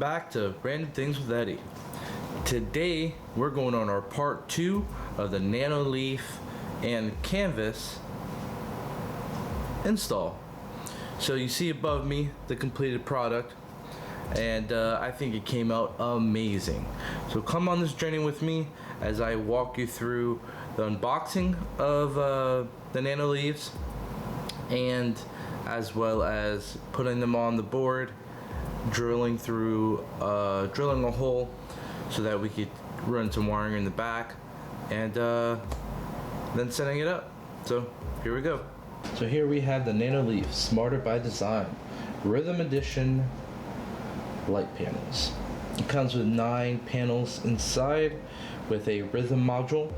back to Random Things with Eddie. Today we're going on our part 2 of the NanoLeaf and Canvas install. So you see above me the completed product, and I think it came out amazing. So come on this journey with me as I walk you through the unboxing of the NanoLeafs, and as well as putting them on the board, drilling a hole so that we could run some wiring in the back, and then setting it up. So here we go. So here we have the NanoLeaf Smarter by Design Rhythm Edition light panels. It comes with 9 panels inside with a rhythm module.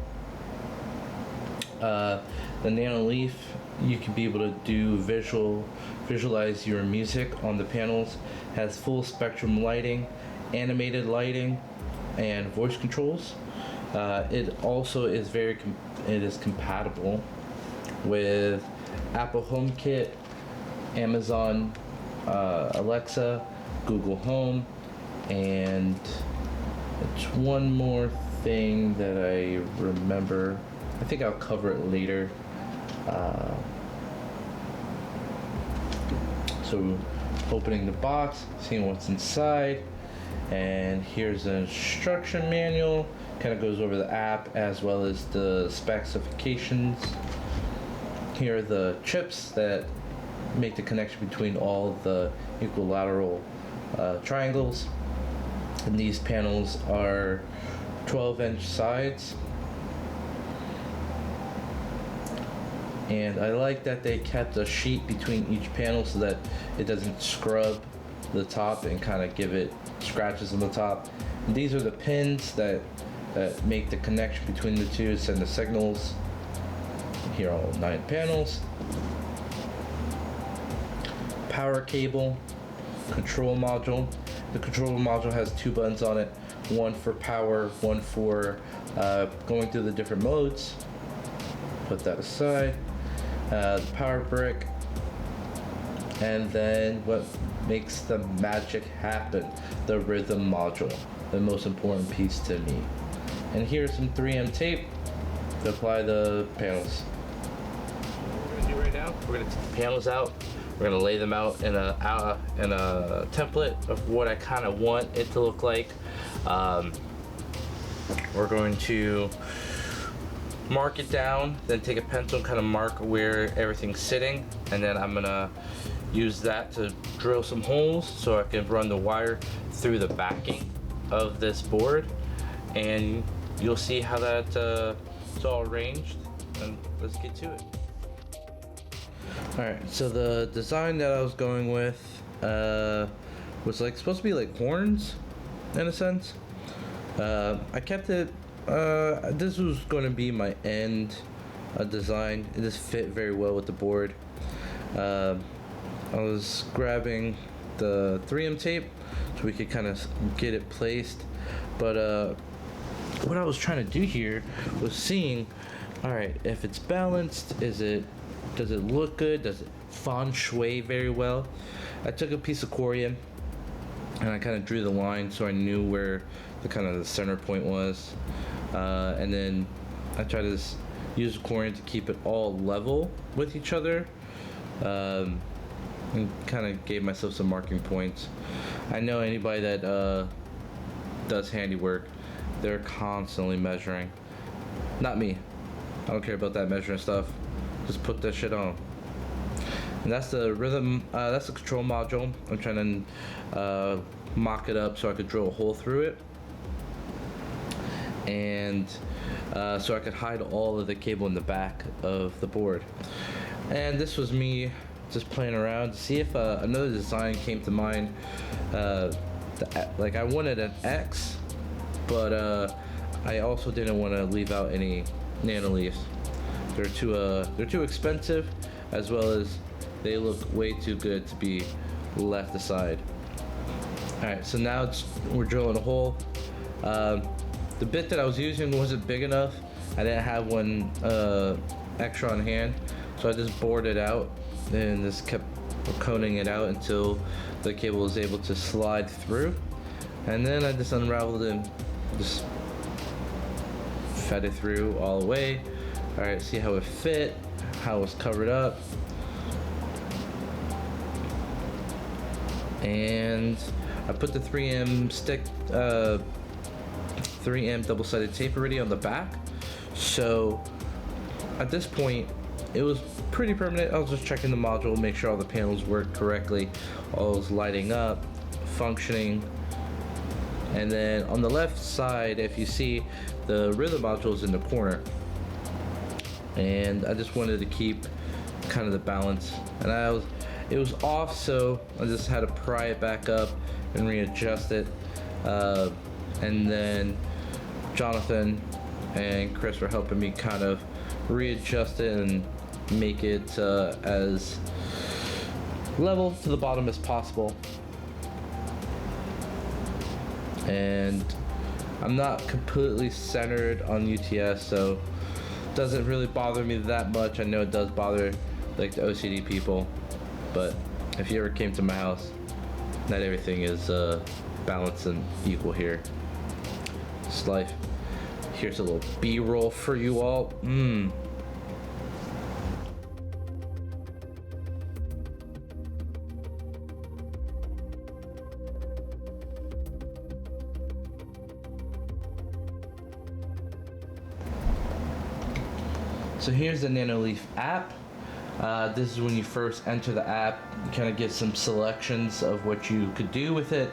The NanoLeaf, you can be able to do visualize your music on the panels. Has full spectrum lighting, animated lighting, and voice controls. It also is it is compatible with Apple HomeKit, Amazon Alexa, Google Home, and it's one more thing that I remember. I think I'll cover it later. So opening the box, seeing what's inside, and here's an instruction manual. Kind of goes over the app as well as the specifications. Here are the chips that make the connection between all the equilateral triangles, and these panels are 12-inch sides. And I like that they kept a sheet between each panel so that it doesn't scrub the top and kind of give it scratches on the top. And these are the pins that make the connection between the two to send the signals. Here are all 9 panels. Power cable, control module. The control module has 2 buttons on it, one for power, one for going through the different modes. Put that aside. The power brick, and then what makes the magic happen, the rhythm module, the most important piece to me. And here's some 3M tape to apply the panels. What we're going to do right now, we're going to take the panels out, we're going to lay them out in a template of what I kind of want it to look like. We're going to mark it down, then take a pencil and kind of mark where everything's sitting, and then I'm gonna use that to drill some holes so I can run the wire through the backing of this board, and you'll see how that it's all arranged. And let's get to it. Alright, so the design that I was going with was like supposed to be like horns in a sense. I kept it. This was going to be my end design. It just fit very well with the board. I was grabbing the 3M tape so we could kind of get it placed, but what I was trying to do here was seeing, alright, if it's balanced, does it look good, does it feng shui very well. I took a piece of corian and I kind of drew the line so I knew where the center point was. And then I try to use corian to keep it all level with each other, and kind of gave myself some marking points. I know anybody that does handiwork, they're constantly measuring. Not me. I don't care about that measuring stuff. Just put that shit on. And that's the rhythm. That's the control module. I'm trying to mock it up so I could drill a hole through it, and so I could hide all of the cable in the back of the board. And this was me just playing around to see if another design came to mind. Like I wanted an X, but I also didn't want to leave out any NanoLeafs. They're too expensive, as well as they look way too good to be left aside. Alright, so now we're drilling a hole. The bit that I was using wasn't big enough. I didn't have one extra on hand, so I just bored it out and just kept coning it out until the cable was able to slide through. And then I just unraveled it, just fed it through all the way. All right, see how it fit, how it was covered up. And I put the 3M stick, 3M double-sided tape already on the back. So at this point, it was pretty permanent. I was just checking the module, make sure all the panels worked correctly, all was lighting up, functioning. And then on the left side, if you see, the rhythm module is in the corner. And I just wanted to keep kind of the balance. And it was off, so I just had to pry it back up and readjust it. And then Jonathan and Chris were helping me kind of readjust it and make it as level to the bottom as possible. And I'm not completely centered on UTS, so it doesn't really bother me that much. I know it does bother like the OCD people, but if you ever came to my house, not everything is balanced and equal here. It's life. Here's a little B-roll for you all. So here's the NanoLeaf app. This is when you first enter the app. You kind of get some selections of what you could do with it.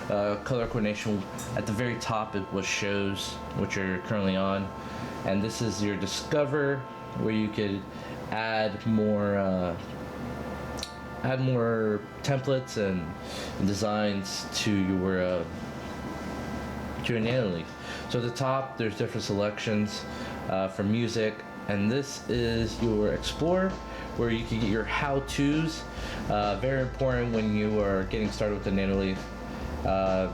Color coordination at the very top, it was shows what you're currently on, and this is your discover, where you could add more templates and designs to your NanoLeaf. So at the top, there's different selections for music. And this is your Explorer, where you can get your how-tos. Very important when you are getting started with the NanoLeaf.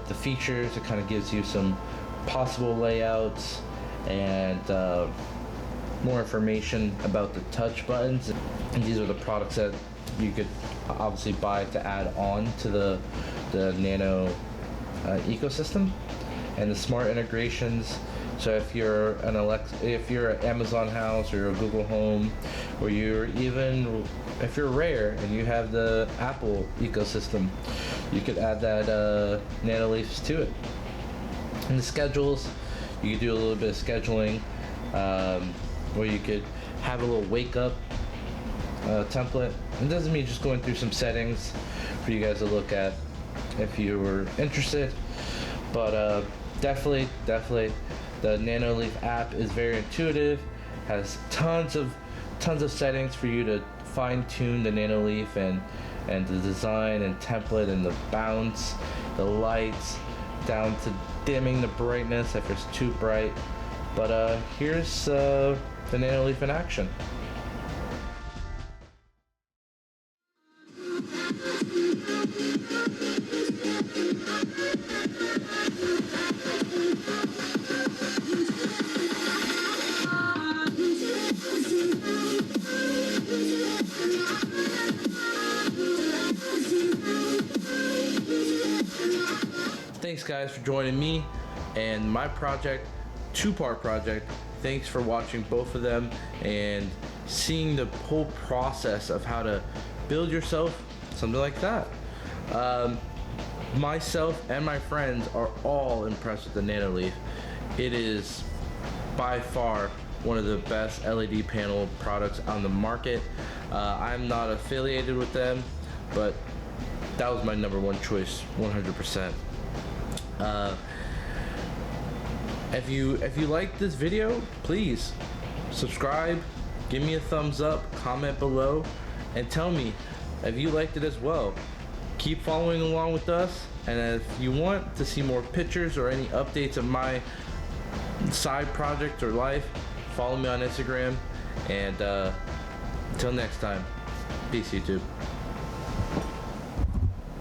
The features, it kind of gives you some possible layouts and more information about the touch buttons. And these are the products that you could obviously buy to add on to the Nano ecosystem, and the smart integrations. So if you're an if you're an Amazon house or a Google Home, or if you're Rare and you have the Apple ecosystem, you could add that NanoLeafs to it. And the schedules, you could do a little bit of scheduling, where you could have a little wake up template. It doesn't mean just going through some settings for you guys to look at if you were interested, but definitely the NanoLeaf app is very intuitive, has tons of settings for you to fine-tune the NanoLeaf and the design and template and the bounce, the lights, down to dimming the brightness if it's too bright. But here's the NanoLeaf in action. Thanks guys for joining me and my project, two-part project. Thanks for watching both of them and seeing the whole process of how to build yourself something like that. Myself and my friends are all impressed with the NanoLeaf. It is by far one of the best LED panel products on the market. I'm not affiliated with them, but that was my number one choice, 100%. If you like this video, please subscribe, give me a thumbs up, comment below, and tell me if you liked it as well. Keep following along with us, and if you want to see more pictures or any updates of my side project or life, follow me on Instagram. And until next time, peace YouTube.